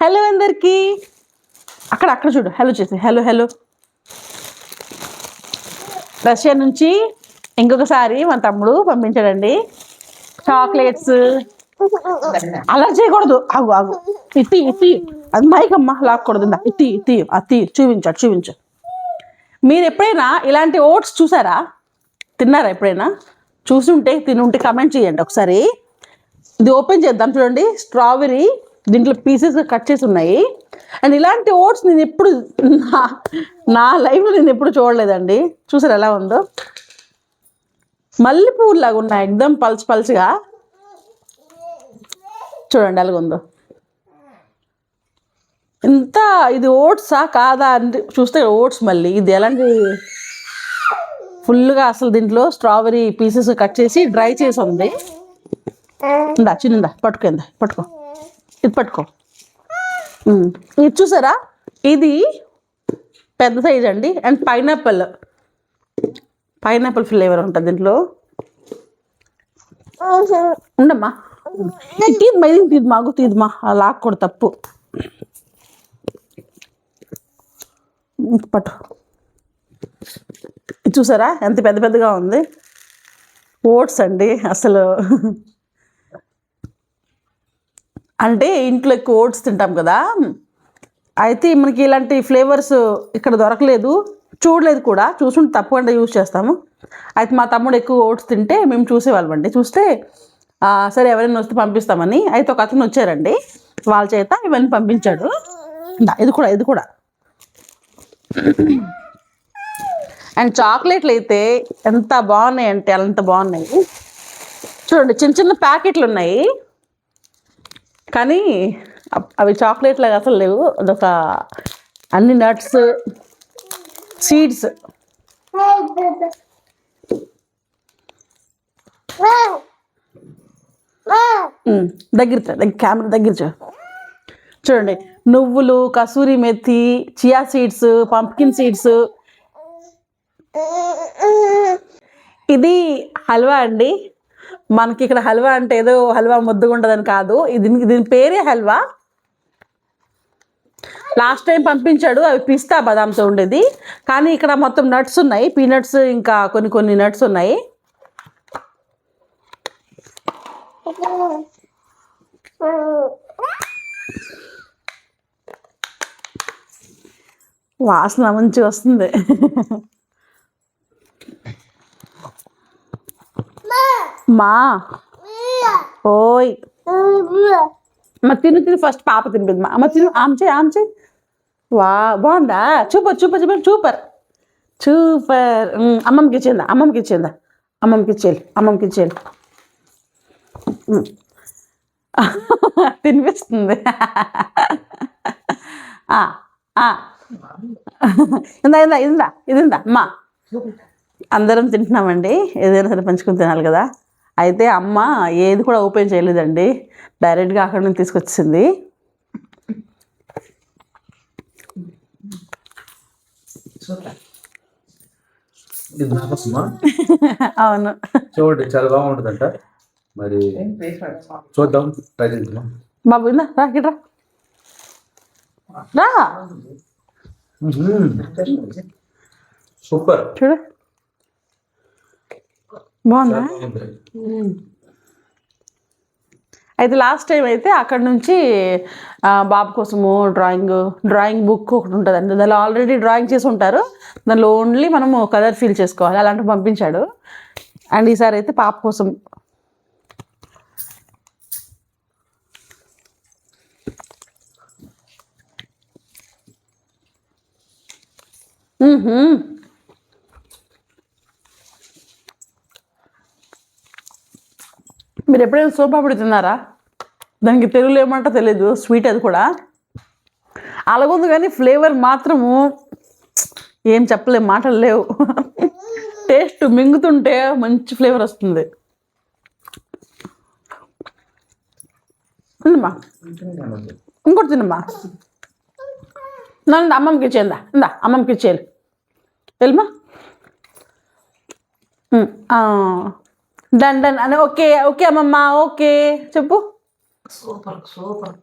Hello అందరికీ. అక్కడ అక్కడ చూడు, హలో చేసి హలో హలో. రష్యా నుంచి ఇంకొకసారి మా తమ్ముడు పంపించాడండి చాక్లెట్స్. అలా చేయకూడదు, ఆగు ఆగు. ఇత్తి ఇత్తి, అది మైకమ్మ లాక్కూడదు. ఇత్తి ఇత్తి అత్తి చూపించు. మీరు ఎప్పుడైనా ఇలాంటి ఓట్స్ చూసారా? తిన్నారా ఎప్పుడైనా? చూసుంటే తినుంటే కమెంట్ చేయండి ఒకసారి. ఇది ఓపెన్ చేద్దాం చూడండి. స్ట్రాబెరీ దీంట్లో పీసెస్ కట్ చేసి ఉన్నాయి. అండ్ ఇలాంటి ఓట్స్ నేను ఎప్పుడు నా లైఫ్లో నేను ఎప్పుడు చూడలేదండి. చూసారు ఎలా ఉందో? మల్లెపూలు లాగా ఉన్నాయి, ఎక్దమ్ పల్చగా. చూడండి ఎలాగ ఉందో. ఇంత ఇది ఓట్సా కాదా అంటే చూస్తే ఓట్స్. మళ్ళీ ఇది ఎలాంటి ఫుల్గా అసలు దీంట్లో స్ట్రాబెరీ పీసెస్ కట్ చేసి డ్రై చేసి ఉంది. చిన్నదా పట్టుకో ఇది పట్టుకో. ఇది చూసారా? ఇది పెద్ద సైజ్ అండి. అండ్ పైనాపిల్ ఫ్లేవర్ ఉంటుంది దీంట్లో. ఉండమ్మా, తీదమ్మా అలా లాక్కూడదు, తప్పు. పట్టు. ఇది చూసారా ఎంత పెద్దగా ఉంది? ఓట్స్ అండి అసలు. అంటే ఇంట్లో ఎక్కువ ఓట్స్ తింటాం కదా, అయితే మనకి ఇలాంటి ఫ్లేవర్స్ ఇక్కడ దొరకలేదు, చూడలేదు కూడా. చూసుంటే తప్పకుండా యూజ్ చేస్తాము. అయితే మా తమ్ముడు ఎక్కువ ఓట్స్ తింటే మేము చూసేవాళ్ళమండి. చూస్తే సరే ఎవరైనా వస్తే పంపిస్తామని. అయితే ఒక అతను వచ్చారండి, వాళ్ళ చేత ఇవన్నీ పంపించాడు. ఇది కూడా. అండ్ చాక్లెట్లు అయితే ఎంత బాగున్నాయి అంటే అంత బాగున్నాయి. చూడండి చిన్న ప్యాకెట్లు ఉన్నాయి, కానీ అవి చాక్లెట్ లాగా అసలు లేవు. అదొక అన్ని నట్స్, సీడ్స్. కెమెరా దగ్గర చూడండి. నువ్వులు, kasuri methi, chia seeds, pumpkin seeds. ఇది హల్వా అండి. మనకి ఇక్కడ హల్వా అంటే ఏదో హల్వా ముద్దగా ఉంటుందని కాదు, దీని పేరే హల్వా. లాస్ట్ టైం పంపించాడు అవి పిస్తా బదాంతో ఉండేది, కానీ ఇక్కడ మొత్తం నట్స్ ఉన్నాయి, పీనట్స్, ఇంకా కొన్ని నట్స్ ఉన్నాయి. వాసన మంచిగా వస్తుంది. మా ఓయ్ తిను ఫస్ట్, పాప తినిపిద్ది. అమ్మ తిను, ఆమె చేయి. వా బాగుందా? సూపర్. అమ్మమ్మకి ఇచ్చేయాలి. తినిపిస్తుంది. ఇదిందా అమ్మా. అందరం తింటున్నామండి, ఏదైనా సరే పంచుకుని తినాలి కదా. అయితే అమ్మ ఏది కూడా ఓపెన్ చేయలేదండి, డైరెక్ట్గా అక్కడ నుంచి తీసుకొచ్చింది. అవును, చూడండి చాలా బాగుంటుందంట. మరి చూద్దాం, ట్రై చేద్దాం. బాబు ఇందా రా. సూపర్, చూడు బాగుందా? అయితే లాస్ట్ టైం అయితే అక్కడ నుంచి బాబు కోసము డ్రాయింగ్ బుక్ ఒకటి ఉంటుందండి. దానిలో ఆల్రెడీ డ్రాయింగ్ చేసి ఉంటారు, దానిలో ఓన్లీ మనము కలర్ ఫీల్ చేసుకోవాలి, అలాంటివి పంపించాడు. అండ్ ఈసారి అయితే పాప కోసం మీరు ఎప్పుడైనా సోంపాపిడి తిన్నారా? దానికి తెలుగులో ఏమంటో తెలీదు, స్వీట్ అది కూడా. అలాగుంది కానీ ఫ్లేవర్ మాత్రము ఏం చెప్పలేము, మాటలు లేవు. టేస్ట్ మింగుతుంటే మంచి ఫ్లేవర్ వస్తుంది. తిన్నమ్మా, ఇంకోటి తిన్నమ్మా. నన్ను అమ్మమ్మకి ఇచ్చేయందా, అమ్మమ్మకి ఇచ్చేయాలి. వెళ్ళమా. డన్ అని. ఓకే అమ్మమ్మ, ఓకే చెప్పు. సూపర్.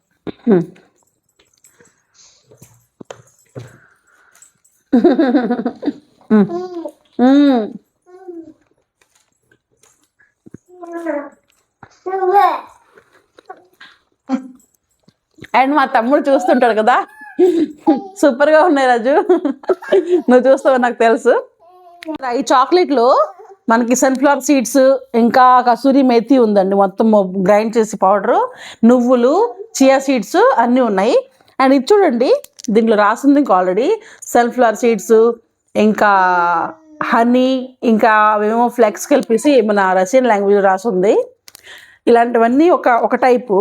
అండ్ మా తమ్ముడు చూస్తుంటాడు కదా, సూపర్గా ఉన్నాయి రాజు, నువ్వు చూస్తావు నాకు తెలుసు. ఈ చాక్లెట్లో మనకి సన్ఫ్లవర్ సీడ్స్ ఇంకా కసూరి మేతి ఉందండి, మొత్తం గ్రైండ్ చేసి పౌడరు, నువ్వులు, చియా సీడ్స్ అన్నీ ఉన్నాయి. అండ్ ఇది చూడండి, దీంట్లో రాసింది ఇంకా ఆల్రెడీ సన్ఫ్లవర్ సీడ్స్, ఇంకా హనీ, ఇంకా అవేమో ఫ్లెక్స్ కలిపేసి మన రష్యన్ లాంగ్వేజ్ రాసింది. ఇలాంటివన్నీ ఒక టైపు.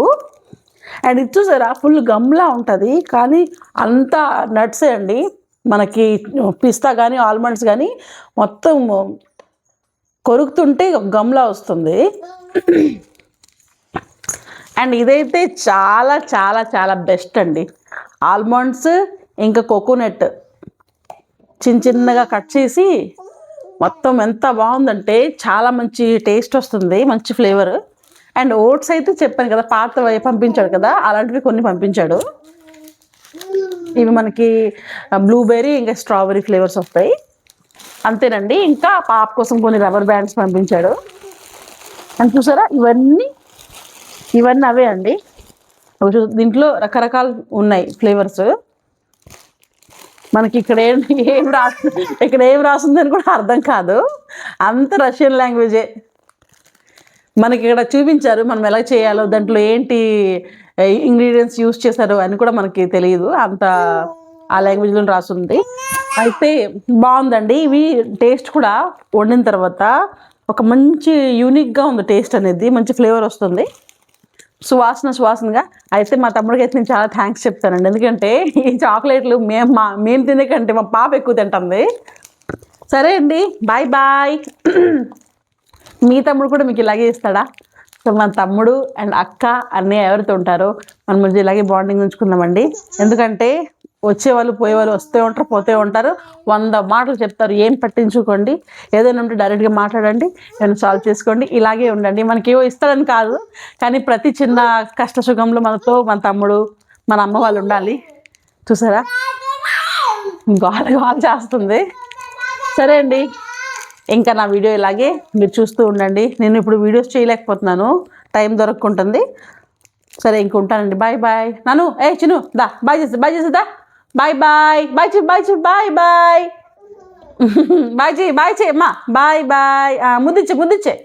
అండ్ ఇది చూసారా, ఫుల్ గమ్లా ఉంటుంది కానీ అంతా నట్సే అండి, మనకి పిస్తా కానీ ఆల్మండ్స్ కానీ మొత్తం కొరుకుతుంటే గమ్లా వస్తుంది. అండ్ ఇదైతే చాలా చాలా చాలా బెస్ట్ అండి. ఆల్మండ్స్ ఇంకా కోకోనట్ చిన్నగా కట్ చేసి మొత్తం ఎంత బాగుందంటే చాలా మంచి టేస్ట్ వస్తుంది, మంచి ఫ్లేవర్. అండ్ ఓట్స్ అయితే చెప్పాను కదా, పాతవి పంపించాడు కదా, అలాంటివి కొన్ని పంపించాడు. ఇవి మనకి బ్లూబెర్రీ ఇంకా స్ట్రాబెర్రీ ఫ్లేవర్స్ వస్తాయి, అంతేనండి. ఇంకా పాప కోసం కొన్ని రబ్బర్ బ్యాండ్స్ పంపించాడు. అని చూసారా, ఇవన్నీ అవే అండి. దీంట్లో రకరకాలు ఉన్నాయి ఫ్లేవర్స్. మనకి ఇక్కడ ఏం రాస్తుందని కూడా అర్థం కాదు, అంత రష్యన్ లాంగ్వేజే. మనకి ఇక్కడ చూపించారు మనం ఎలా చేయాలో, దాంట్లో ఏంటి ఇంగ్రీడియంట్స్ యూస్ చేశారు అని కూడా మనకి తెలియదు, అంత ఆ లాంగ్వేజ్లో రాస్తుంది. అయితే బాగుందండి. ఇవి టేస్ట్ కూడా వండిన తర్వాత ఒక మంచి యూనిక్గా ఉంది టేస్ట్ అనేది, మంచి ఫ్లేవర్ వస్తుంది, సువాసనగా. అయితే మా తమ్ముడికి అయితే నేను చాలా థ్యాంక్స్ చెప్తానండి, ఎందుకంటే ఈ చాక్లెట్లు మేము తినే కంటే మా పాప ఎక్కువ తింటుంది. సరే అండి, బాయ్ బాయ్. మీ తమ్ముడు కూడా మీకు ఇలాగే ఇస్తాడా? సో మన తమ్ముడు అండ్ అక్క అన్నయ్య ఎవరితో ఉంటారో మన మధ్య ఇలాగే బాండింగ్ ఉంచుకుందామండి. ఎందుకంటే వచ్చేవాళ్ళు పోయేవాళ్ళు వస్తూ ఉంటారు, పోతూ ఉంటారు, 100 మాటలు చెప్తారు. ఏం పట్టించుకోండి, ఏదైనా ఉంటే డైరెక్ట్గా మాట్లాడండి, ఏమైనా సాల్వ్ చేసుకోండి, ఇలాగే ఉండండి. మనకేవో ఇస్తాడని కాదు, కానీ ప్రతి చిన్న కష్ట సుఖంలో మనతో మన తమ్ముడు మన అమ్మ వాళ్ళు ఉండాలి. చూసారా, గోల చేస్తుంది. సరే అండి, ఇంకా నా వీడియో ఇలాగే మీరు చూస్తూ ఉండండి. నేను ఇప్పుడు వీడియోస్ చేయలేకపోతున్నాను, టైం దొరకకుంటుంది. సరే ఇంక ఉంటానండి, బాయ్ బాయ్. నాను చిన్ను దా, బాయ్ చేసి దా, bye bye. Bye bye bye bye bye చేయి అమ్మా, బాయ్ బాయ్. ముద్దిచ్చే